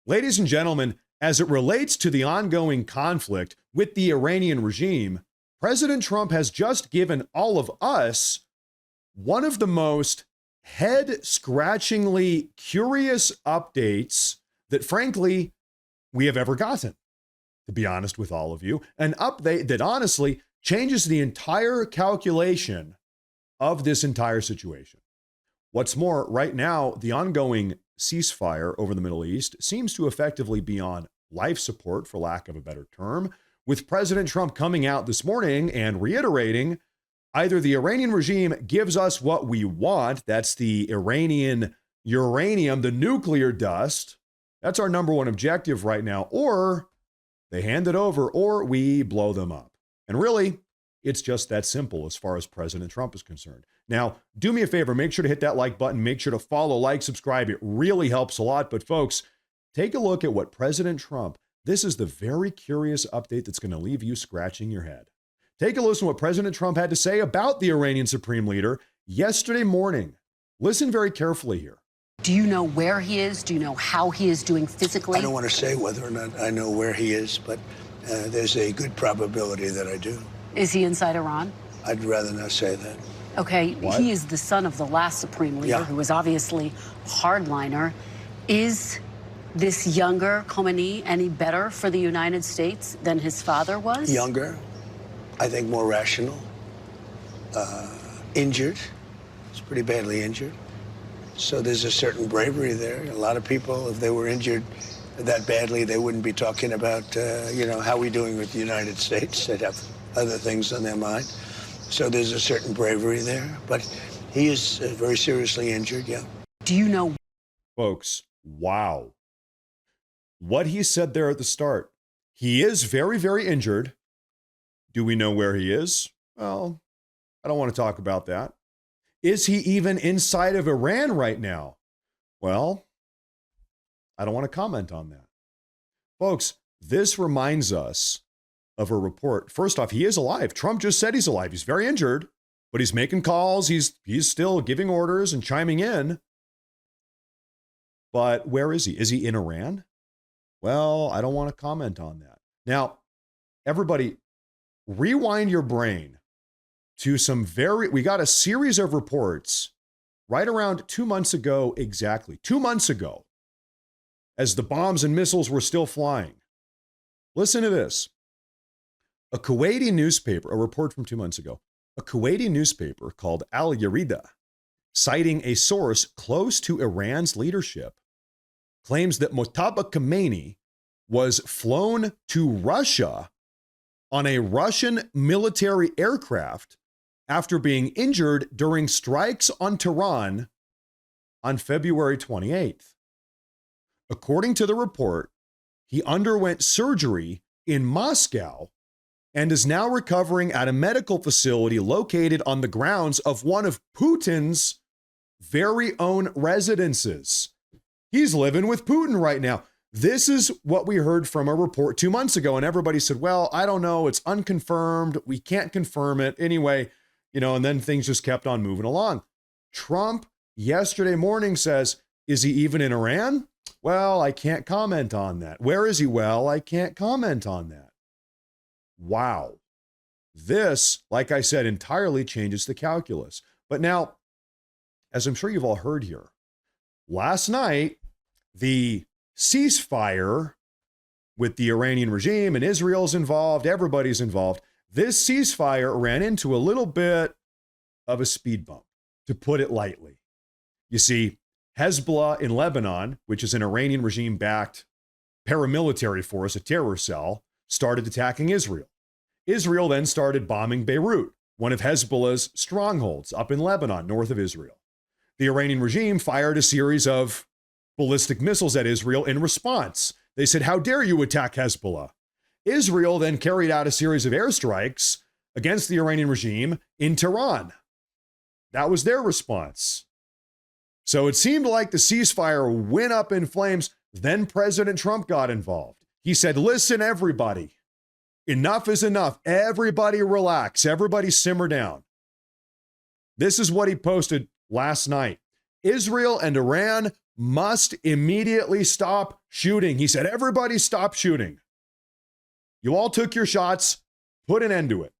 Ladies and gentlemen, as it relates to the ongoing conflict with the Iranian regime, President Trump has just given all of us one of the most head-scratchingly curious updates that, frankly, we have ever gotten, to be honest with all of you. An update that honestly changes the entire calculation of this entire situation. What's more, right now, the ongoing ceasefire over the Middle East seems to effectively be on life support, for lack of a better term, with President Trump coming out this morning and reiterating either the Iranian regime gives us what we want, that's the Iranian uranium, the nuclear dust, that's our number one objective right now, or they hand it over, or we blow them up. And really, it's just that simple as far as President Trump is concerned. Now, do me a favor, make sure to hit that like button, make sure to follow, like, subscribe. It really helps a lot. But folks, take a look at what President Trump, this is the very curious update that's going to leave you scratching your head. Take a listen to what President Trump had to say about the Iranian Supreme Leader yesterday morning. Listen very carefully here. Do you know where he is? Do you know how he is doing physically? I don't want to say whether or not I know where he is, but there's a good probability that I do. Is he inside Iran? I'd rather not say that. Okay, What? He is the son of the last Supreme Leader, who was obviously hardliner. Is this younger Khomeini any better for the United States than his father was? Younger, I think more rational, injured. He's pretty badly injured. So there's a certain bravery there. A lot of people, if they were injured that badly, they wouldn't be talking about, how we doing with the United States. They'd have other things on their mind. So there's a certain bravery there. But he is very seriously injured, yeah. Do you know? Folks, wow. What he said there at the start. He is very, very injured. Do we know where he is? Well, I don't want to talk about that. Is he even inside of Iran right now? Well, I don't want to comment on that. Folks, this reminds us of a report. First off, he is alive. Trump just said he's alive. He's very injured, but he's making calls. He's still giving orders and chiming in. But where is he? Is he in Iran? Well, I don't want to comment on that. Now, everybody, rewind your brain to we got a series of reports right around 2 months ago, exactly 2 months ago, as the bombs and missiles were still flying. Listen to this. A Kuwaiti newspaper, a report from 2 months ago, a Kuwaiti newspaper called Al Yarida, citing a source close to Iran's leadership, claims that Mojtaba Khomeini was flown to Russia on a Russian military aircraft after being injured during strikes on Tehran on February 28th. According to the report, he underwent surgery in Moscow and is now recovering at a medical facility located on the grounds of one of Putin's very own residences. He's living with Putin right now. This is what we heard from a report 2 months ago, and everybody said, well, I don't know, it's unconfirmed, we can't confirm it. Anyway, and then things just kept on moving along. Trump yesterday morning says, is he even in Iran? Well, I can't comment on that. Where is he? Well, I can't comment on that. Wow. This, like I said, entirely changes the calculus. But now, as I'm sure you've all heard here, last night, the ceasefire with the Iranian regime and Israel's involved, everybody's involved. This ceasefire ran into a little bit of a speed bump, to put it lightly. You see, Hezbollah in Lebanon, which is an Iranian regime-backed paramilitary force, a terror cell, started attacking Israel. Israel then started bombing Beirut, one of Hezbollah's strongholds up in Lebanon, north of Israel. The Iranian regime fired a series of ballistic missiles at Israel in response. They said, how dare you attack Hezbollah? Israel then carried out a series of airstrikes against the Iranian regime in Tehran. That was their response. So it seemed like the ceasefire went up in flames. Then President Trump got involved. He said, listen, everybody, enough is enough. Everybody relax. Everybody simmer down. This is what he posted last night. Israel and Iran must immediately stop shooting. He said, everybody stop shooting. You all took your shots. Put an end to it.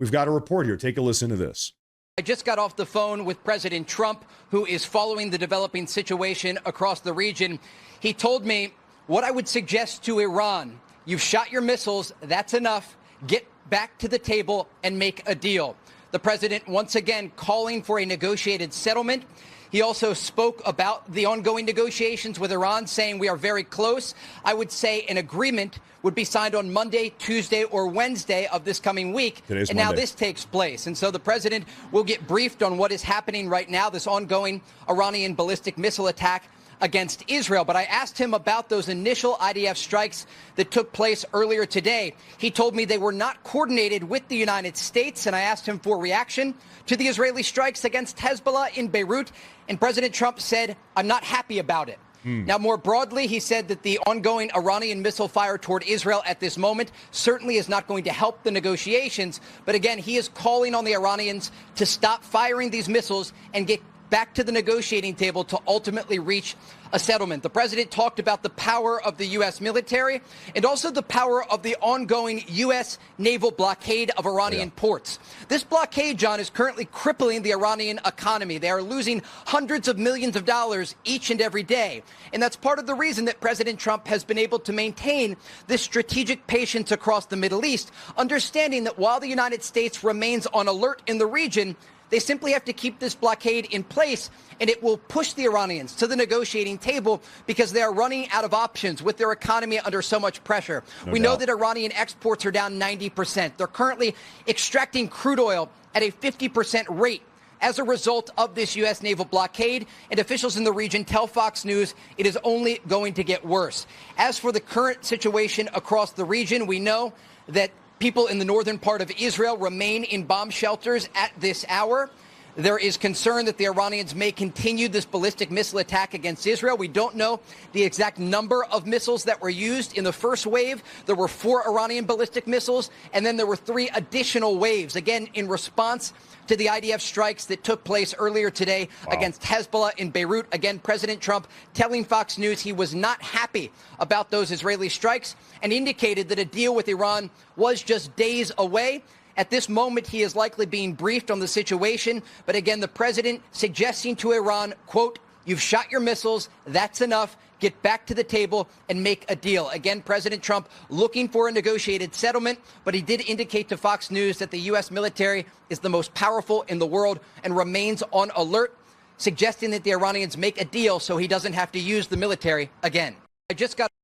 We've got a report here. Take a listen to this. I just got off the phone with President Trump, who is following the developing situation across the region. He told me what I would suggest to Iran. You've shot your missiles. That's enough. Get back to the table and make a deal. The president once again calling for a negotiated settlement. He also spoke about the ongoing negotiations with Iran, saying we are very close. I would say an agreement would be signed on Monday, Tuesday, or Wednesday of this coming week. Today's and Monday. now this takes place. And so the president will get briefed on what is happening right now, this ongoing Iranian ballistic missile attack against Israel. But I asked him about those initial IDF strikes that took place earlier today. He told me they were not coordinated with the United States, and I asked him for reaction to the Israeli strikes against Hezbollah in Beirut, and President Trump said, I'm not happy about it. Now, more broadly, he said that the ongoing Iranian missile fire toward Israel at this moment certainly is not going to help the negotiations. But again, he is calling on the Iranians to stop firing these missiles and get back to the negotiating table to ultimately reach a settlement. The president talked about the power of the U.S. military and also the power of the ongoing U.S. naval blockade of Iranian ports. This blockade, John, is currently crippling the Iranian economy. They are losing hundreds of millions of dollars each and every day. And that's part of the reason that President Trump has been able to maintain this strategic patience across the Middle East, understanding that while the United States remains on alert in the region, they simply have to keep this blockade in place, and it will push the Iranians to the negotiating table because they are running out of options with their economy under so much pressure. We know that Iranian exports are down 90%. They're currently extracting crude oil at a 50% rate as a result of this U.S. naval blockade, and officials in the region tell Fox News it is only going to get worse. As for the current situation across the region, we know that people in the northern part of Israel remain in bomb shelters at this hour. There is concern that the Iranians may continue this ballistic missile attack against Israel. We don't know the exact number of missiles that were used. In the first wave, there were 4 Iranian ballistic missiles, and then there were 3 additional waves, again, in response to the IDF strikes that took place earlier today against Hezbollah in Beirut. Again, President Trump telling Fox News he was not happy about those Israeli strikes and indicated that a deal with Iran was just days away. At this moment, he is likely being briefed on the situation. But again, the president suggesting to Iran, quote, you've shot your missiles. That's enough. Get back to the table and make a deal. Again, President Trump looking for a negotiated settlement, but he did indicate to Fox News that the U.S. military is the most powerful in the world and remains on alert, suggesting that the Iranians make a deal so he doesn't have to use the military again.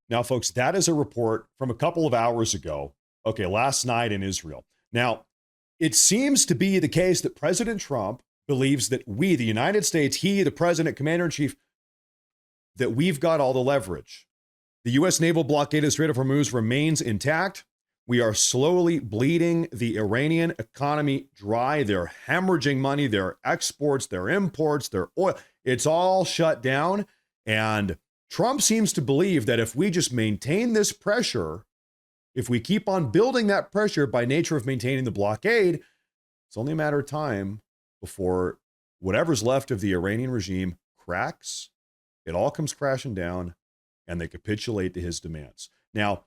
Now, folks, that is a report from a couple of hours ago. Okay, last night in Israel. Now, it seems to be the case that President Trump believes that we, the United States, he, the president, commander-in-chief, that we've got all the leverage. The U.S. naval blockade of Strait of Hormuz remains intact. We are slowly bleeding the Iranian economy dry. They're hemorrhaging money, their exports, their imports, their oil. It's all shut down. And Trump seems to believe that if we just maintain this pressure, if we keep on building that pressure by nature of maintaining the blockade, it's only a matter of time before whatever's left of the Iranian regime cracks. It all comes crashing down, and they capitulate to his demands. Now,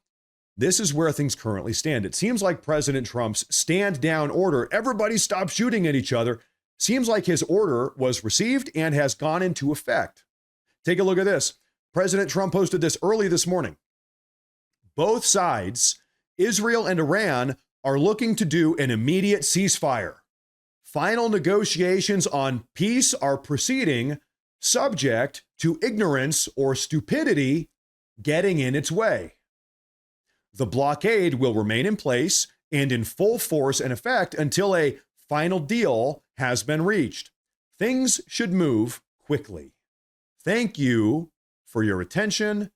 this is where things currently stand. It seems like President Trump's stand down order, everybody stop shooting at each other, seems like his order was received and has gone into effect. Take a look at this. President Trump posted this early this morning. Both sides, Israel and Iran, are looking to do an immediate ceasefire. Final negotiations on peace are proceeding, subject to ignorance or stupidity getting in its way. The blockade will remain in place and in full force and effect until a final deal has been reached. Things should move quickly. Thank you for your attention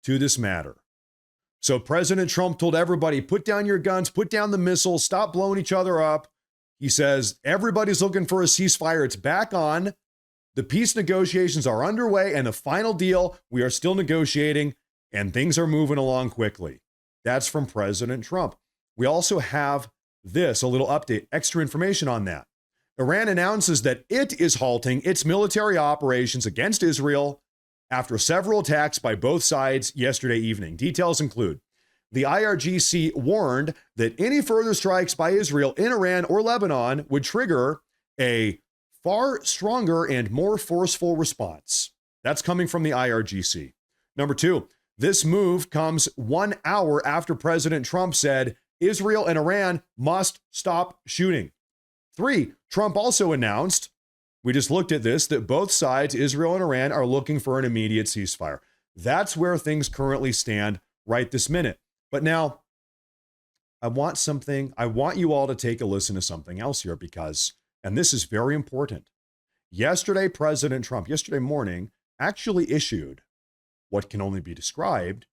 to this matter. So President Trump told everybody, put down your guns, put down the missiles, stop blowing each other up. He says, everybody's looking for a ceasefire. It's back on. The peace negotiations are underway, and the final deal, we are still negotiating, and things are moving along quickly. That's from President Trump. We also have this, a little update, extra information on that. Iran announces that it is halting its military operations against Israel after several attacks by both sides yesterday evening. Details include the IRGC warned that any further strikes by Israel in Iran or Lebanon would trigger a far stronger and more forceful response. That's coming from the IRGC. Number two, this move comes 1 hour after President Trump said Israel and Iran must stop shooting. 3, Trump also announced, we just looked at this, that both sides, Israel and Iran, are looking for an immediate ceasefire. That's where things currently stand right this minute. But now, I want you all to take a listen to something else here because, and this is very important. Yesterday, President Trump, yesterday morning, actually issued what can only be described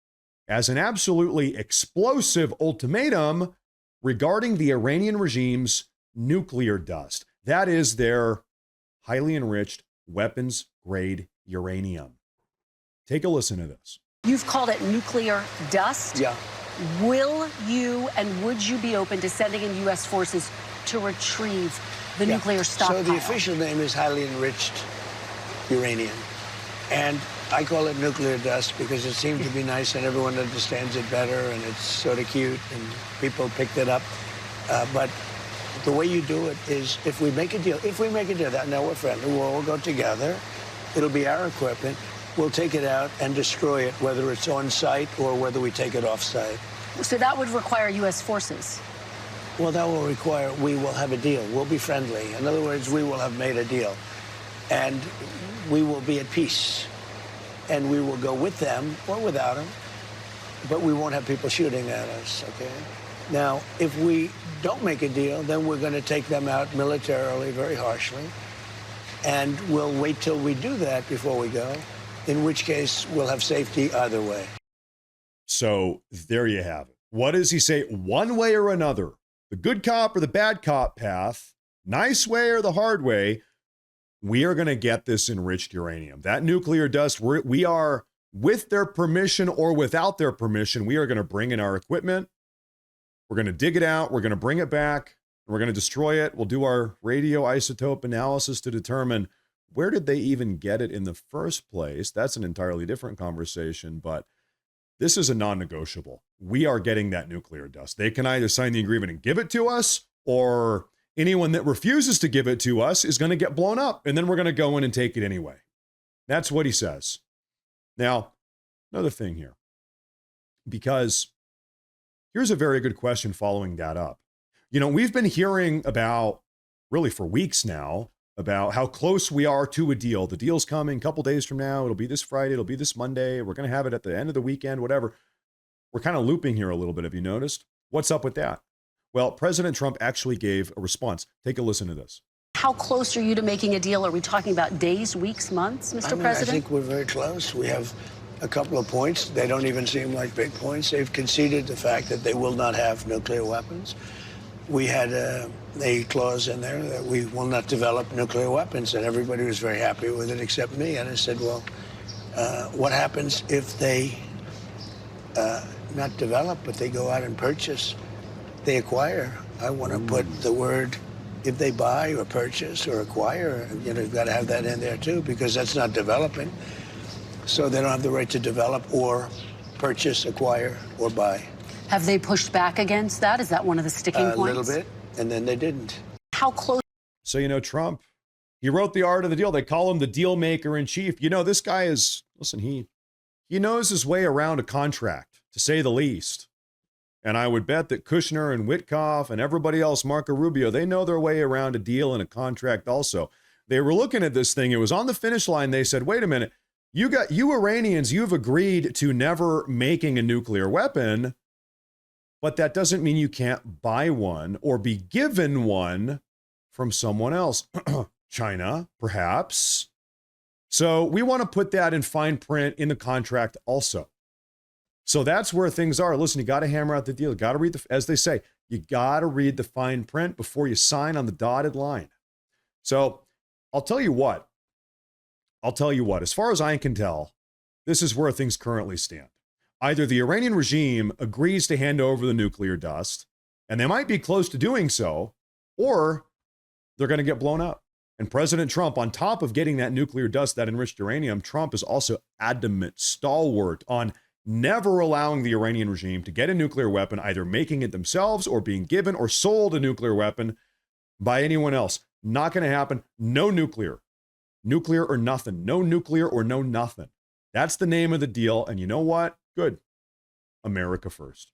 as an absolutely explosive ultimatum regarding the Iranian regime's nuclear dust. That is their highly enriched weapons-grade uranium. Take a listen to this. You've called it nuclear dust. Yeah. Will you and would you be open to sending in U.S. forces to retrieve the nuclear stockpile? So the official name is highly enriched uranium. And I call it nuclear dust because it seemed to be nice and everyone understands it better and it's sort of cute and people picked it up. But the way you do it is if we make a deal, now we're friendly, we'll all go together. It'll be our equipment. We'll take it out and destroy it, whether it's on site or whether we take it off site. So that would require U.S. forces? Well, that will require we will have a deal. We'll be friendly. In other words, we will have made a deal. And we will be at peace. And we will go with them or without them. But we won't have people shooting at us, okay? Now, if we don't make a deal, then we're going to take them out militarily, very harshly. And we'll wait till we do that before we go, in which case we'll have safety either way. So there you have it. What does he say? One way or another, the good cop or the bad cop path, nice way or the hard way, we are going to get this enriched uranium. That nuclear dust, we are, with their permission or without their permission, we are going to bring in our equipment. We're going to dig it out. We're going to bring it back. We're going to destroy it. We'll do our radioisotope analysis to determine where did they even get it in the first place. That's an entirely different conversation, but this is a non-negotiable. We are getting that nuclear dust. They can either sign the agreement and give it to us, or anyone that refuses to give it to us is going to get blown up, and then we're going to go in and take it anyway. That's what he says. Now, another thing here, because here's a very good question following that up. You know, we've been hearing about, really for weeks now, about how close we are to a deal. The deal's coming a couple days from now. It'll be this Friday. It'll be this Monday. We're going to have it at the end of the weekend, whatever. We're kind of looping here a little bit. Have you noticed? What's up with that? Well, President Trump actually gave a response. Take a listen to this. How close are you to making a deal? Are we talking about days, weeks, months, Mr. President? I think we're very close. We have a couple of points. They don't even seem like big points. They've conceded the fact that they will not have nuclear weapons. We had a clause in there that we will not develop nuclear weapons, and everybody was very happy with it except me. And I said, well, what happens if they not develop, but they go out and purchase, they acquire? I want to put the word, if they buy or purchase or acquire, you know, you've got to have that in there too, because that's not developing. So they don't have the right to develop or purchase, acquire, or buy. Have they pushed back against that? Is that one of the sticking points? A little bit, and then they didn't. How close? So, you know, Trump, he wrote the art of the deal. They call him the deal maker in chief. You know, this guy is, listen, he knows his way around a contract, to say the least. And I would bet that Kushner and Witkoff and everybody else, Marco Rubio, they know their way around a deal and a contract also. They were looking at this thing. It was on the finish line. They said, wait a minute, you Iranians, you've agreed to never making a nuclear weapon, but that doesn't mean you can't buy one or be given one from someone else. China, perhaps. So we want to put that in fine print in the contract also. So that's where things are. Listen, you got to hammer out the deal. You got to read as they say, you got to read the fine print before you sign on the dotted line. So I'll tell you what, as far as I can tell, this is where things currently stand. Either the Iranian regime agrees to hand over the nuclear dust, and they might be close to doing so, or they're going to get blown up. And President Trump, on top of getting that nuclear dust, that enriched uranium, Trump is also adamant, stalwart on never allowing the Iranian regime to get a nuclear weapon, either making it themselves or being given or sold a nuclear weapon by anyone else. Not going to happen. No nuclear. Nuclear or nothing. No nuclear or no nothing. That's the name of the deal. And you know what? Good. America first.